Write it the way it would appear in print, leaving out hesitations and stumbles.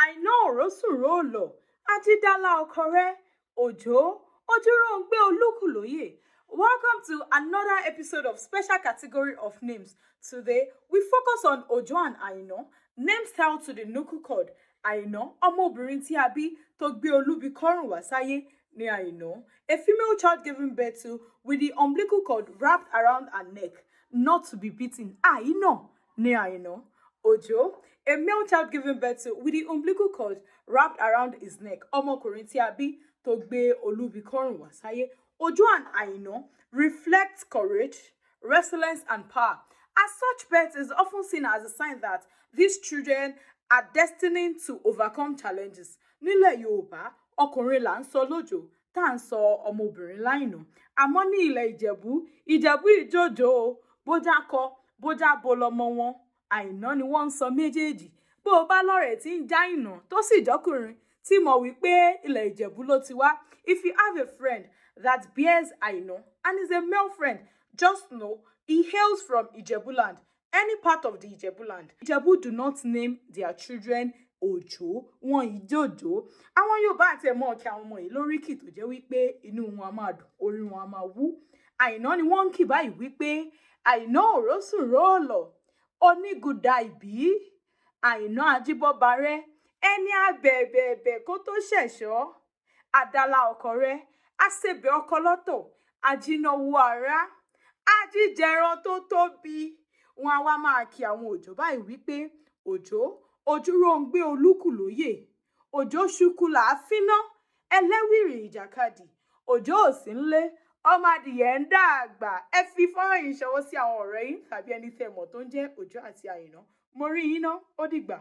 AINA òrósùnróòlò Ajídálá ọkọrẹ́ Òjó Ojúróngbé Olúkúlóyè. Welcome to another episode of Special Category of Names. Today, we focus on Òjó and AINA, names held to the Nuku code. AINA, ọmọbìnrin tí a bí tó gbé olúbi kọ́rùn wá sáyé ní AINA, a female child given birth to with the umbilical cord wrapped around her neck, not to be beaten. AINA ní AINA. Òjó, a male child given birth to with the umbilical cord wrapped around his neck. Ọmọkùnrin tí a bí tó gbé olúbi kọ́rùn wá sáyé. Òjó and AINA reflect courage, resilience, and power. As such, birth is often seen as a sign that these children are destined to overcome challenges. Nílẹ̀ Yorùbá, ọkùnrin là ń sọ lójó, tá à ń sọ ọmọbìnrin láìnà. Àmọ́ ní ilẹ̀ Ìjẹ̀bú ìjòjò, bójá kọ, bójá bo lọmọ wọn, AINA ni wọ́n ń sọ méjèèjì. Bó o bá lọ́rẹ̀ẹ́ tí ń já ìnà tó sì jọ́kùnrin tí mọ̀ wípé ilẹ̀ Ìjẹ̀bú ló ti wá. If you have a friend that bears AINA and is a male friend, just know he hails from Ijebuland, any part of the Ijebuland. Ijebu do not name their children Òjó, wọn ìjòjò. Àwọn Yorùbá àti ẹ̀mọ́ ọ̀kẹ́ àwọn ọmọ yìí lóríkì tó jẹ́ wípé inú wọn a máa dùn, orí wọn a máa wú. AINA ni wọ́n ń kì báyìí wípé AINA òrósùnróòlò, onígùdà ìbí, AINA ajíbọ́barẹ́, ẹni abẹ̀bẹ̀bẹ̀ kó tó ṣẹ̀ṣọ́, àdàlà ọkọrẹ́, àṣebẹ̀ ọkọ lọ́tọ̀, àjìnàwó ara, ajíjẹran tó tóbi. Wọn á wá máa kí àwọn Òjó báyìí wípé Òjó Ojúróngbé Olúkúlóyè, Òjó ṣukú làáfínà, ẹlẹ́wìrì ìjàkadì, Òjó òsì ńlé, ọmọ adìyẹ ń dàgbà. Ẹ fi fọ́nrán yìí ṣọwọ́ sí àwọn ọ̀rẹ́ yín tàbí ẹni tẹ́ mọ̀ tó ń jẹ́ Òjó àti AINA. Mo rí yín ná, ó dìgbà.